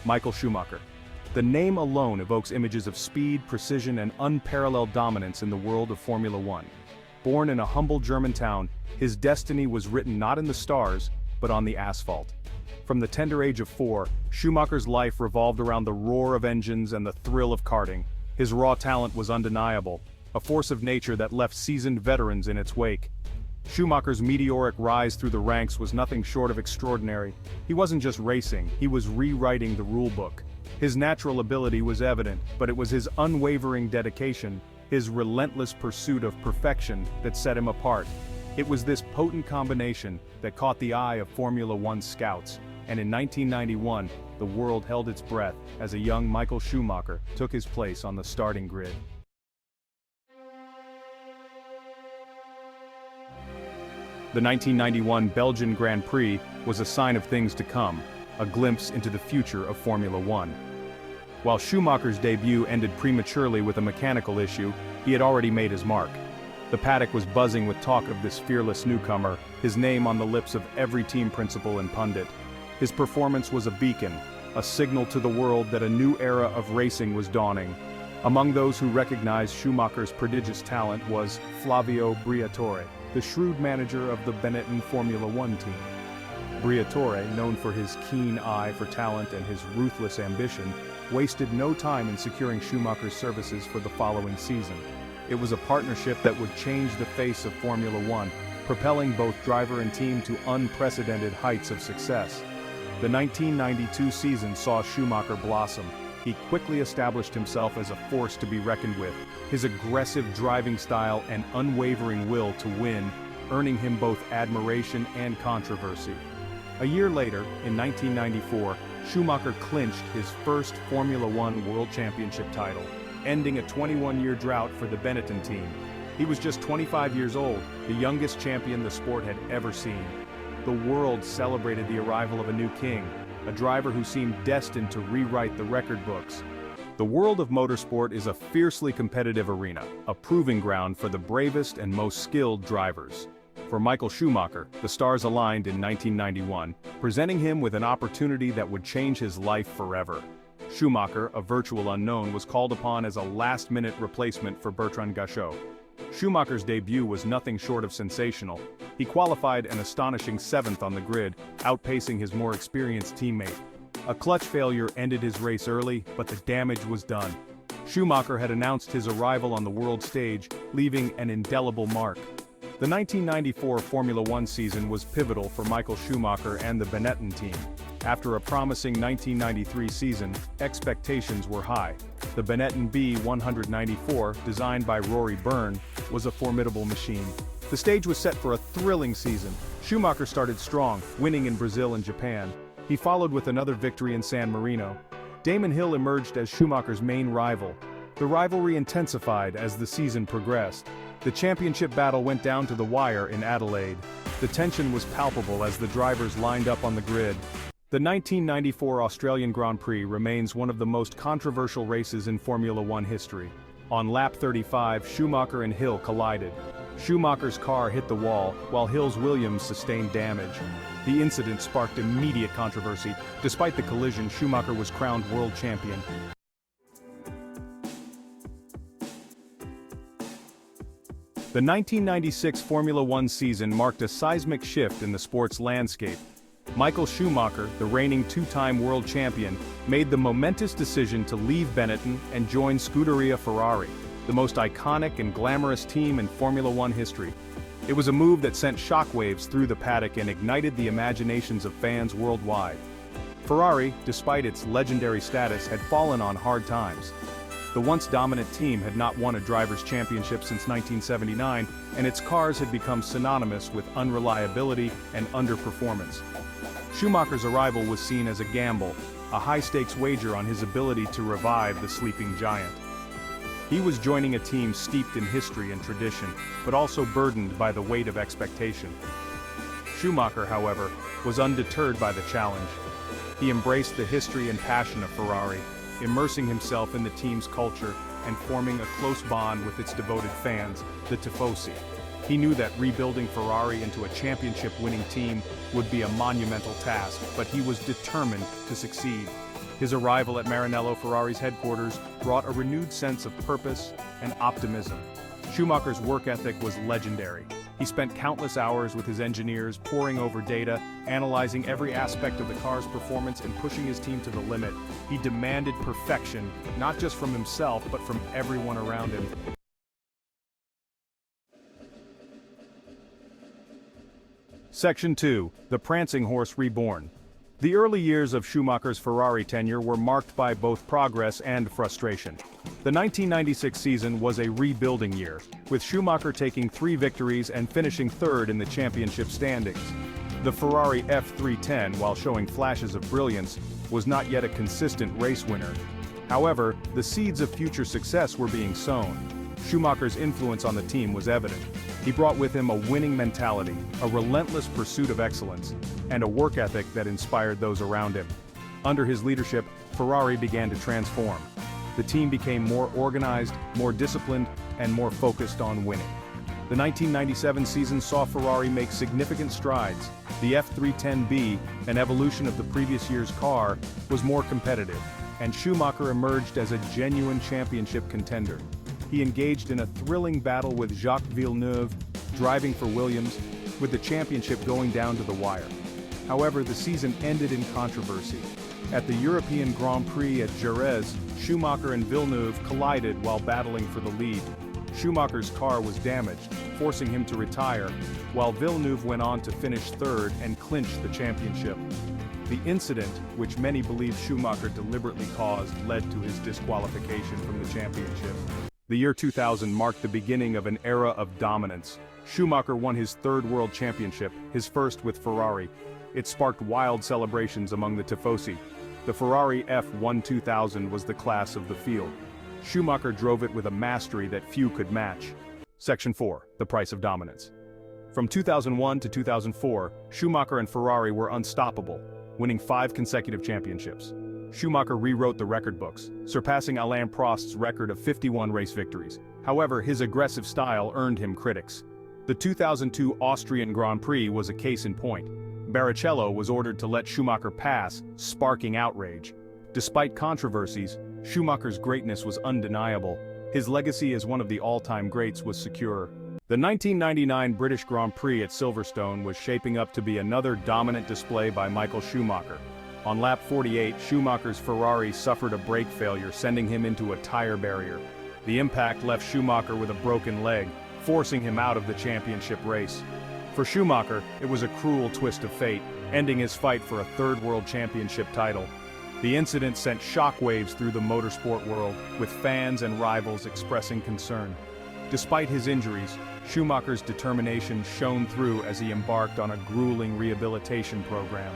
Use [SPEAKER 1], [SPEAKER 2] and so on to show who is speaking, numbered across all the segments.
[SPEAKER 1] Michael Schumacher. The name alone evokes images of speed, precision, and unparalleled dominance in the world of Formula One. Born in a humble German town, his destiny was written not in the stars, but on the asphalt. From the tender age of 4, Schumacher's life revolved around the roar of engines and the thrill of karting. His raw talent was undeniable, a force of nature that left seasoned veterans in its wake. Schumacher's meteoric rise through the ranks was nothing short of extraordinary. He wasn't just racing, he was rewriting the rulebook. His natural ability was evident, but it was his unwavering dedication, his relentless pursuit of perfection, that set him apart. It was this potent combination that caught the eye of Formula One scouts, and in 1991, the world held its breath as a young Michael Schumacher took his place on the starting grid. The 1991 Belgian Grand Prix was a sign of things to come, a glimpse into the future of Formula One. While Schumacher's debut ended prematurely with a mechanical issue, he had already made his mark. The paddock was buzzing with talk of this fearless newcomer, his name on the lips of every team principal and pundit. His performance was a beacon, a signal to the world that a new era of racing was dawning. Among those who recognized Schumacher's prodigious talent was Flavio Briatore, the shrewd manager of the Benetton Formula One team. Briatore, known for his keen eye for talent and his ruthless ambition, wasted no time in securing Schumacher's services for the following season. It was a partnership that would change the face of Formula One, propelling both driver and team to unprecedented heights of success. The 1992 season saw Schumacher blossom. He quickly established himself as a force to be reckoned with, his aggressive driving style and unwavering will to win, earning him both admiration and controversy. A year later, in 1994, Schumacher clinched his first Formula One World Championship title, ending a 21-year drought for the Benetton team. He was just 25 years old, the youngest champion the sport had ever seen. The world celebrated the arrival of a new king, a driver who seemed destined to rewrite the record books. The world of motorsport is a fiercely competitive arena, a proving ground for the bravest and most skilled drivers. For Michael Schumacher, the stars aligned in 1991, presenting him with an opportunity that would change his life forever. Schumacher, a virtual unknown, was called upon as a last-minute replacement for Bertrand Gachot. Schumacher's debut was nothing short of sensational. He qualified an astonishing 7th on the grid, outpacing his more experienced teammate. A clutch failure ended his race early, but the damage was done. Schumacher had announced his arrival on the world stage, leaving an indelible mark. The 1994 Formula One season was pivotal for Michael Schumacher and the Benetton team. After a promising 1993 season, expectations were high. The Benetton B194, designed by Rory Byrne, was a formidable machine. The stage was set for a thrilling season. Schumacher started strong, winning in Brazil and Japan. He followed with another victory in San Marino. Damon Hill emerged as Schumacher's main rival. The rivalry intensified as the season progressed. The championship battle went down to the wire in Adelaide. The tension was palpable as the drivers lined up on the grid. The 1994 Australian Grand Prix remains one of the most controversial races in Formula One history. On lap 35, Schumacher and Hill collided. Schumacher's car hit the wall, while Hill's Williams sustained damage. The incident sparked immediate controversy. Despite the collision, Schumacher was crowned world champion. The 1996 Formula One season marked a seismic shift in the sport's landscape. Michael Schumacher, the reigning two-time world champion, made the momentous decision to leave Benetton and join Scuderia Ferrari, the most iconic and glamorous team in Formula One history. It was a move that sent shockwaves through the paddock and ignited the imaginations of fans worldwide. Ferrari, despite its legendary status, had fallen on hard times. The once dominant team had not won a driver's championship since 1979, and its cars had become synonymous with unreliability and underperformance. Schumacher's arrival was seen as a gamble, a high-stakes wager on his ability to revive the sleeping giant. He was joining a team steeped in history and tradition, but also burdened by the weight of expectation. Schumacher, however, was undeterred by the challenge. He embraced the history and passion of Ferrari, immersing himself in the team's culture and forming a close bond with its devoted fans, the Tifosi. He knew that rebuilding Ferrari into a championship-winning team would be a monumental task, but he was determined to succeed. His arrival at Maranello Ferrari's headquarters brought a renewed sense of purpose and optimism. Schumacher's work ethic was legendary. He spent countless hours with his engineers, poring over data, analyzing every aspect of the car's performance and pushing his team to the limit. He demanded perfection, not just from himself, but from everyone around him. Section 2. The Prancing Horse Reborn. The early years of Schumacher's Ferrari tenure were marked by both progress and frustration. The 1996 season was a rebuilding year, with Schumacher taking 3 victories and finishing third in the championship standings. The Ferrari F310, while showing flashes of brilliance, was not yet a consistent race winner. However, the seeds of future success were being sown. Schumacher's influence on the team was evident. He brought with him a winning mentality, a relentless pursuit of excellence, and a work ethic that inspired those around him. Under his leadership, Ferrari began to transform. The team became more organized, more disciplined, and more focused on winning. The 1997 season saw Ferrari make significant strides. The F310B, an evolution of the previous year's car, was more competitive, and Schumacher emerged as a genuine championship contender. He engaged in a thrilling battle with Jacques Villeneuve, driving for Williams, with the championship going down to the wire. However, the season ended in controversy. At the European Grand Prix at Jerez, Schumacher and Villeneuve collided while battling for the lead. Schumacher's car was damaged, forcing him to retire, while Villeneuve went on to finish third and clinch the championship. The incident, which many believe Schumacher deliberately caused, led to his disqualification from the championship. The year 2000 marked the beginning of an era of dominance. Schumacher won his third world championship, his first with Ferrari. It sparked wild celebrations among the tifosi. The Ferrari F1 was the class of the field. Schumacher drove it with a mastery that few could match. Section 4. The Price of Dominance. From 2001 to 2004, Schumacher and Ferrari were unstoppable, winning 5 consecutive championships. Schumacher rewrote the record books, surpassing Alain Prost's record of 51 race victories. However, his aggressive style earned him critics. The 2002 Austrian Grand Prix was a case in point. Barrichello was ordered to let Schumacher pass, sparking outrage. Despite controversies, Schumacher's greatness was undeniable. His legacy as one of the all-time greats was secure. The 1999 British Grand Prix at Silverstone was shaping up to be another dominant display by Michael Schumacher. On lap 48, Schumacher's Ferrari suffered a brake failure, sending him into a tire barrier. The impact left Schumacher with a broken leg, forcing him out of the championship race. For Schumacher, it was a cruel twist of fate, ending his fight for a third world championship title. The incident sent shockwaves through the motorsport world, with fans and rivals expressing concern. Despite his injuries, Schumacher's determination shone through as he embarked on a grueling rehabilitation program.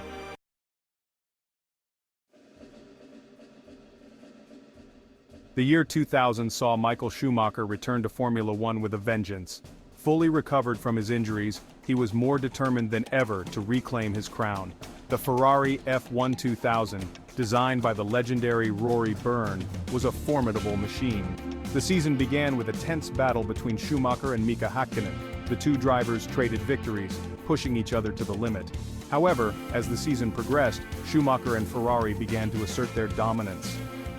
[SPEAKER 1] The year 2000 saw Michael Schumacher return to Formula One with a vengeance. Fully recovered from his injuries, he was more determined than ever to reclaim his crown. The Ferrari F1 designed by the legendary Rory Byrne, was a formidable machine. The season began with a tense battle between Schumacher and Mika Häkkinen. The two drivers traded victories, pushing each other to the limit. However, as the season progressed, Schumacher and Ferrari began to assert their dominance.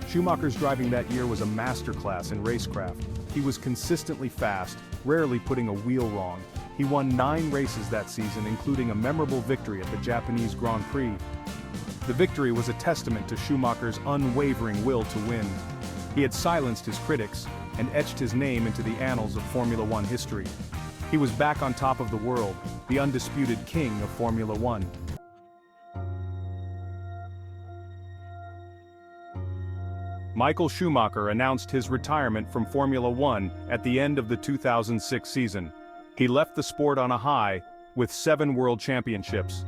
[SPEAKER 1] Schumacher's driving that year was a masterclass in racecraft. He was consistently fast, rarely putting a wheel wrong. He won 9 races that season, including a memorable victory at the Japanese Grand Prix. The victory was a testament to Schumacher's unwavering will to win. He had silenced his critics and etched his name into the annals of Formula One history. He was back on top of the world, the undisputed king of Formula One. Michael Schumacher announced his retirement from Formula One at the end of the 2006 season. He left the sport on a high, with 7 world championships.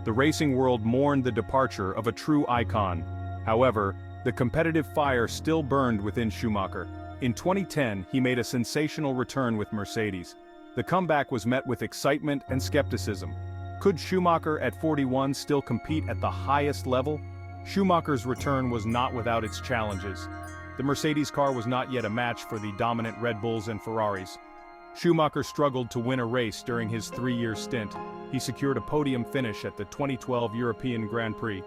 [SPEAKER 1] The racing world mourned the departure of a true icon. However, the competitive fire still burned within Schumacher. In 2010, he made a sensational return with Mercedes. The comeback was met with excitement and skepticism. Could Schumacher at 41 still compete at the highest level? Schumacher's return was not without its challenges. The Mercedes car was not yet a match for the dominant Red Bulls and Ferraris. Schumacher struggled to win a race during his 3-year stint. He secured a podium finish at the 2012 European Grand Prix.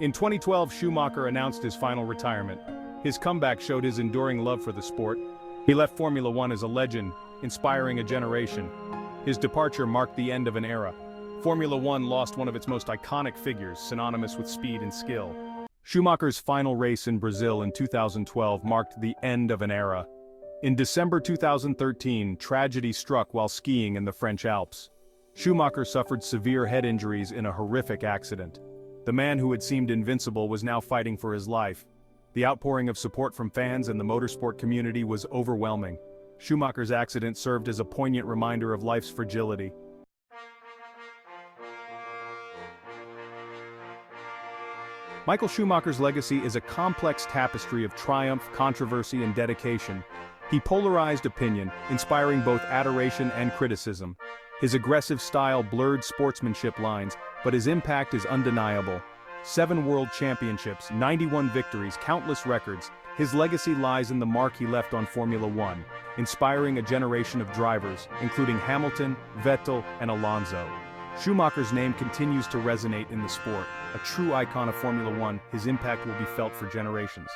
[SPEAKER 1] In 2012, Schumacher announced his final retirement. His comeback showed his enduring love for the sport. He left Formula One as a legend, inspiring a generation. His departure marked the end of an era. Formula One lost one of its most iconic figures, synonymous with speed and skill. Schumacher's final race in Brazil in 2012 marked the end of an era. In December 2013, tragedy struck while skiing in the French Alps. Schumacher suffered severe head injuries in a horrific accident. The man who had seemed invincible was now fighting for his life. The outpouring of support from fans and the motorsport community was overwhelming. Schumacher's accident served as a poignant reminder of life's fragility. Michael Schumacher's legacy is a complex tapestry of triumph, controversy, and dedication. He polarized opinion, inspiring both adoration and criticism. His aggressive style blurred sportsmanship lines, but his impact is undeniable. 7 world championships, 91 victories, countless records. His legacy lies in the mark he left on Formula One, inspiring a generation of drivers, including Hamilton, Vettel, and Alonso. Schumacher's name continues to resonate in the sport. A true icon of Formula One, his impact will be felt for generations.